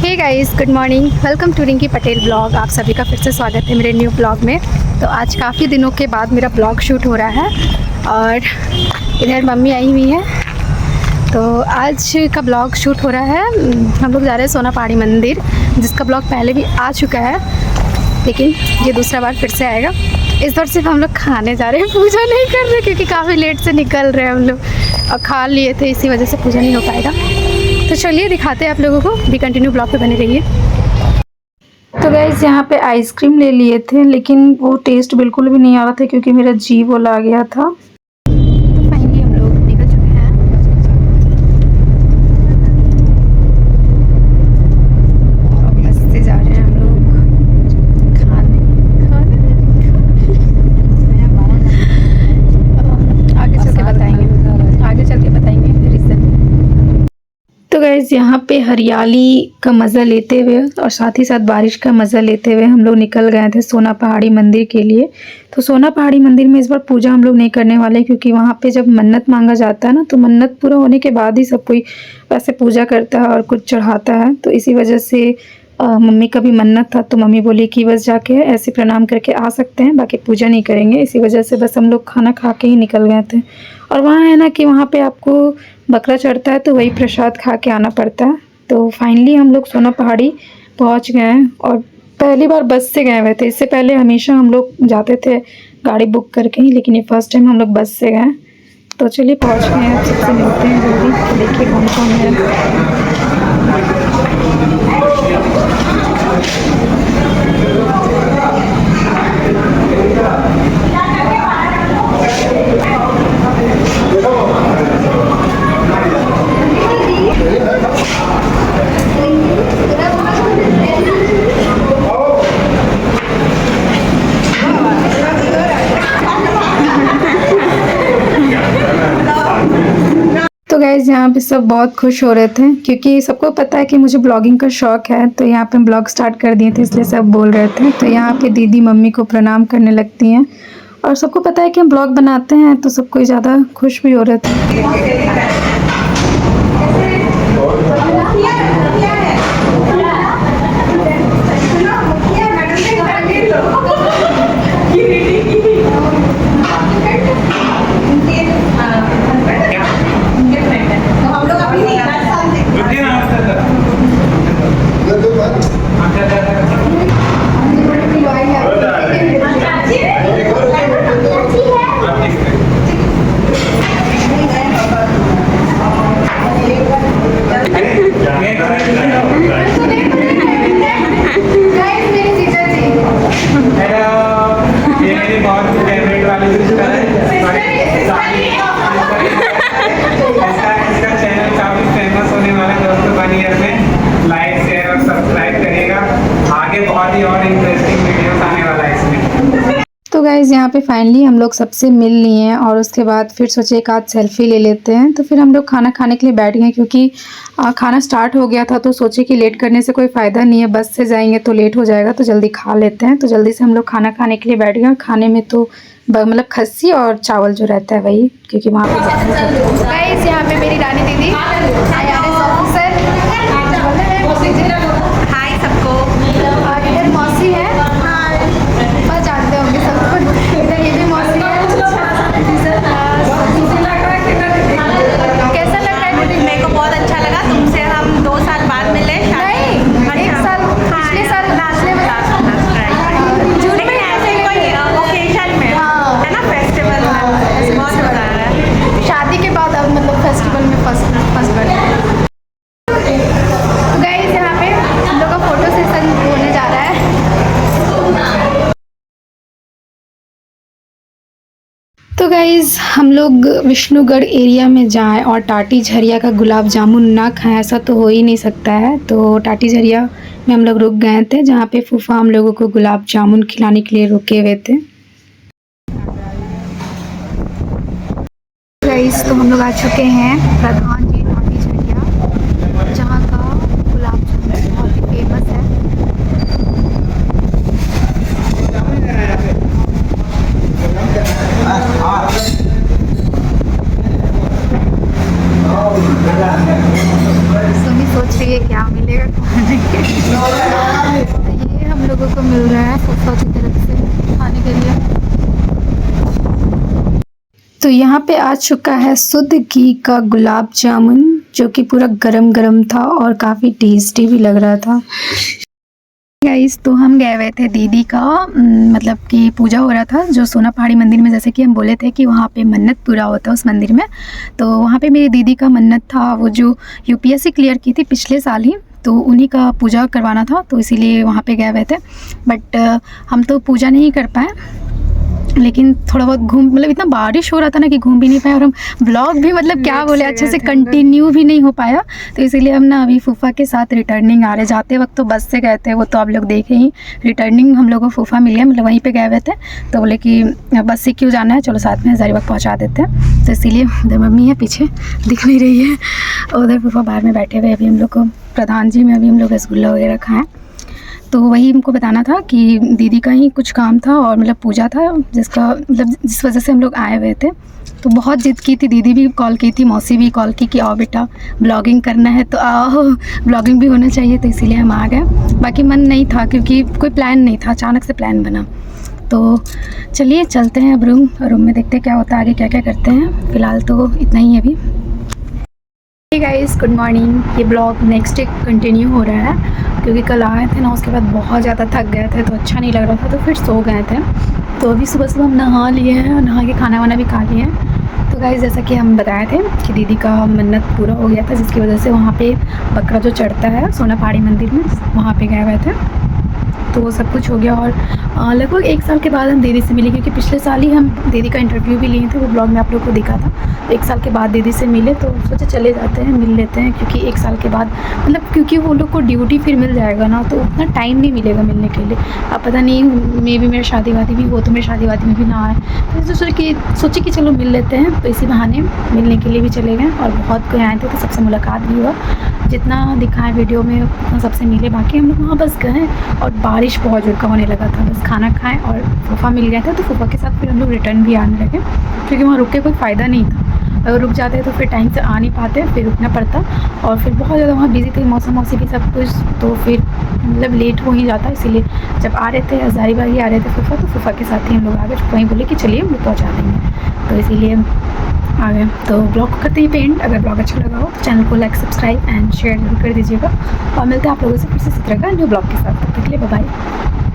Hey guys, good morning. Welcome to Rinki Patel blog. आप सभी का फिर से स्वागत है मेरे न्यू ब्लॉग में। तो आज काफ़ी दिनों के बाद मेरा ब्लॉग शूट हो रहा है और इधर मम्मी आई हुई है। तो आज का ब्लॉग शूट हो रहा है। हम लोग जा रहे हैं सोना पहाड़ी मंदिर, जिसका ब्लॉग पहले भी आ चुका है, लेकिन ये दूसरा बार फिर से आएगा। इस बार सिर्फ हम लोग खाने जा रहे हैं, पूजा नहीं कर रहे, क्योंकि काफ़ी लेट से निकल रहे हैं हम लोग और खा लिए थे, इसी वजह से पूजा नहीं हो पाएगा। तो चलिए दिखाते हैं आप लोगों को, भी कंटिन्यू ब्लॉग पे बने रहिए। तो गाइस यहाँ पे आइसक्रीम ले लिए थे, लेकिन वो टेस्ट बिल्कुल भी नहीं आ रहा था क्योंकि मेरा जी वो ला गया था। तो फाइनली हम लोग निकल चुके हैं। और बस से जा रहे हैं हम लोग खाने। आगे चल के बताएंगे रीज़न। तो गाइस यहाँ पे हरियाली का मज़ा लेते हुए और साथ ही साथ बारिश का मज़ा लेते हुए हम लोग निकल गए थे सोना पहाड़ी मंदिर के लिए। तो सोना पहाड़ी मंदिर में इस बार पूजा हम लोग नहीं करने वाले, क्योंकि वहाँ पे जब मन्नत मांगा जाता है ना, तो मन्नत पूरा होने के बाद ही सब कोई वैसे पूजा करता है और कुछ चढ़ाता है। तो इसी वजह से मम्मी का भी मन्नत था, तो मम्मी बोली कि बस जाके ऐसे प्रणाम करके आ सकते हैं, बाकी पूजा नहीं करेंगे। इसी वजह से बस हम लोग खाना खा के ही निकल गए थे। और वहाँ है ना कि वहाँ पे आपको बकरा चढ़ता है, तो वही प्रसाद खा के आना पड़ता है। तो फाइनली हम लोग सोना पहाड़ी पहुँच गए हैं और पहली बार बस से गए हुए थे। इससे पहले हमेशा हम लोग जाते थे गाड़ी बुक करके ही, लेकिन ये फर्स्ट टाइम हम लोग बस से गए। तो चलिए पहुँच गए हैं, सबसे मिलते हैं जल्दी। देखिए कौन कौन है। तो गाइज़ यहाँ पे सब बहुत खुश हो रहे थे, क्योंकि सबको पता है कि मुझे ब्लॉगिंग का शौक़ है। तो यहाँ पे ब्लॉग स्टार्ट कर दिए थे, इसलिए सब बोल रहे थे। तो यहाँ पे दीदी मम्मी को प्रणाम करने लगती हैं और सबको पता है कि हम ब्लॉग बनाते हैं, तो सब कोई ज़्यादा खुश भी हो रहे थे। तो गाइज़ यहाँ पे फाइनली हम लोग सबसे मिल लिए हैं और उसके बाद फिर सोचे एक आध सेल्फी ले लेते हैं। तो फिर हम लोग खाना खाने के लिए बैठ गए, क्योंकि खाना स्टार्ट हो गया था। तो सोचे कि लेट करने से कोई फ़ायदा नहीं है, बस से जाएंगे तो लेट हो जाएगा, तो जल्दी खा लेते हैं। तो जल्दी से हम लोग खाना खाने के लिए बैठ गए। खाने में तो मतलब खस्सी और चावल जो रहता है वही, क्योंकि वहाँ पर गाइज़ यहाँ पे मेरी रानी दीदी, हाय सबको, और इधर मौसी है, बस जानते होंगे सबको। इधर ये भी मौसी है। कैसा लग रहा है दीदी? मेरे को बहुत अच्छा लगा। तुमसे हम 2 साल बाद मिले। नहीं, 1 साल, पिछले साल लेकिन ऐसे कोई ओकेजन में है ना, फेस्टिवल में बहुत मजा आ रहा है। शादी के बाद अब मतलब फेस्टिवल में फर्स्ट बर्थडे। तो गाइस यहाँ पे हम लोग का फोटो सेशन होने जा रहा है। तो गाइज़ हम लोग विष्णुगढ़ एरिया में जाएं और टाटी झरिया का गुलाब जामुन ना खाएं, ऐसा तो हो ही नहीं सकता है। तो टाटी झरिया में हम लोग रुक गए थे, जहाँ पे फूफा हम लोगों को गुलाब जामुन खिलाने के लिए रुके हुए थे। गाइज़ तो हम लोग आ चुके हैं प्रधान जी टाटी झरिया, जहाँ का गुलाब जामुन बहुत ही फेमस है। सोच रही है क्या मिलेगा। बनेंगे। ये हम लोगों को मिल रहा है फूफा की तरफ से खाने के लिए। तो यहाँ पे आ चुका है शुद्ध घी का गुलाब जामुन, जो कि पूरा गरम गरम था और काफ़ी टेस्टी भी लग रहा था। गाइस, तो हम गए हुए थे दीदी का मतलब कि पूजा हो रहा था जो सोना पहाड़ी मंदिर में, जैसे कि हम बोले थे कि वहाँ पे मन्नत पूरा होता है उस मंदिर में। तो वहाँ पे मेरी दीदी का मन्नत था, वो जो यूपीएससी क्लियर की थी पिछले साल ही, तो उन्हीं का पूजा करवाना था, तो इसीलिए वहाँ पे गए हुए थे। बट हम तो पूजा नहीं कर पाए, लेकिन थोड़ा बहुत घूम, मतलब इतना बारिश हो रहा था ना कि घूम भी नहीं पाए, और हम ब्लॉग भी मतलब क्या बोले अच्छे से कंटिन्यू भी नहीं हो पाया। तो इसीलिए हम ना अभी फूफा के साथ रिटर्निंग आ रहे। जाते वक्त तो बस से गए थे, वो तो आप लोग देखे ही। रिटर्निंग हम लोग को फूफा मिले, मतलब वहीं पे गए हुए थे, तो बोले कि बस से क्यों जाना है, चलो साथ में हज़ारीबाग पहुँचा देते हैं। तो इसीलिए उधर मम्मी है पीछे, दिख नहीं रही है, उधर फूफा बाहर में बैठे हुए। अभी हम लोग को प्रधान जी में अभी हम लोग रसगुल्ला वगैरह खाएँ। तो वही हमको बताना था कि दीदी का ही कुछ काम था और मतलब पूजा था, जिसका मतलब जिस वजह से हम लोग आए हुए थे। तो बहुत जिद की थी, दीदी भी कॉल की थी, मौसी भी कॉल की कि आओ बेटा ब्लॉगिंग करना है तो आओ, ब्लॉगिंग भी होना चाहिए। तो इसीलिए हम आ गए। बाकी मन नहीं था क्योंकि कोई प्लान नहीं था, अचानक से प्लान बना। तो चलिए चलते हैं अब रूम में, देखते हैं क्या होता है आगे, क्या क्या करते हैं। फ़िलहाल तो इतना ही है अभी। Hey guys, good morning. ये ब्लॉग नेक्स्ट डे कंटिन्यू हो रहा है क्योंकि कल आए थे ना, उसके बाद बहुत ज़्यादा थक गए थे तो अच्छा नहीं लग रहा था, तो फिर सो गए थे। तो अभी सुबह सुबह हम नहा लिए हैं और नहा के खाना वाना भी खा लिए हैं। तो गाइस, जैसा कि हम बताए थे कि दीदी का मन्नत पूरा हो गया था, जिसकी वजह से वहाँ पे बकरा जो चढ़ता है सोना पहाड़ी मंदिर में, वहाँ पे गए हुए थे। तो वो सब कुछ हो गया और लगभग 1 साल के बाद हम दीदी से मिले, क्योंकि पिछले साल ही हम दीदी का इंटरव्यू भी लिए थे, वो ब्लॉग में आप लोग को दिखा था। 1 साल के बाद दीदी से मिले, तो सोचे चले जाते हैं मिल लेते हैं, क्योंकि 1 साल के बाद मतलब क्योंकि वो लोग को ड्यूटी फिर मिल जाएगा ना, तो उतना टाइम नहीं मिलेगा मिलने के लिए। अब पता नहीं, मे भी मेरी शादी वादी भी हो तो मेरी शादी वादी में भी ना आए, तो सोचे कि चलो मिल लेते हैं। तो इसी बहाने मिलने के लिए भी चले गए और बहुत कोई आए थे, तो सबसे मुलाकात भी हुआ। जितना दिखाए वीडियो में उतना सबसे मिले। बाकी हम लोग वहाँ बस गए और बारिश बहुत जोर का होने लगा था, बस खाना खाएं और फूफा मिल गया था, तो फूफा के साथ फिर हम लोग रिटर्न भी आने लगे, क्योंकि वहाँ रुक के कोई फ़ायदा नहीं था। अगर रुक जाते तो फिर टाइम से आ नहीं पाते, फिर रुकना पड़ता, और फिर बहुत ज़्यादा वहाँ बिजी थे, मौसम भी सब कुछ, तो फिर मतलब लेट हो ही जाता। इसीलिए जब आ रहे थे हज़ारीबाग ही आ रहे थे फूफा, तो फूफा के साथ ही हम लोग आ गए। वहीं बोले कि चलिए हम लोग पहुँचा देंगे, तो इसीलिए आ गए। तो ब्लॉग को करते ही पेंट। अगर ब्लॉग अच्छा लगा हो तो चैनल को लाइक, सब्सक्राइब एंड शेयर जरूर कर दीजिएगा, और मिलते हैं आप लोगों से फिर से इसी तरह का न्यू ब्लॉग के साथ। तब तक के लिए बाय बाय।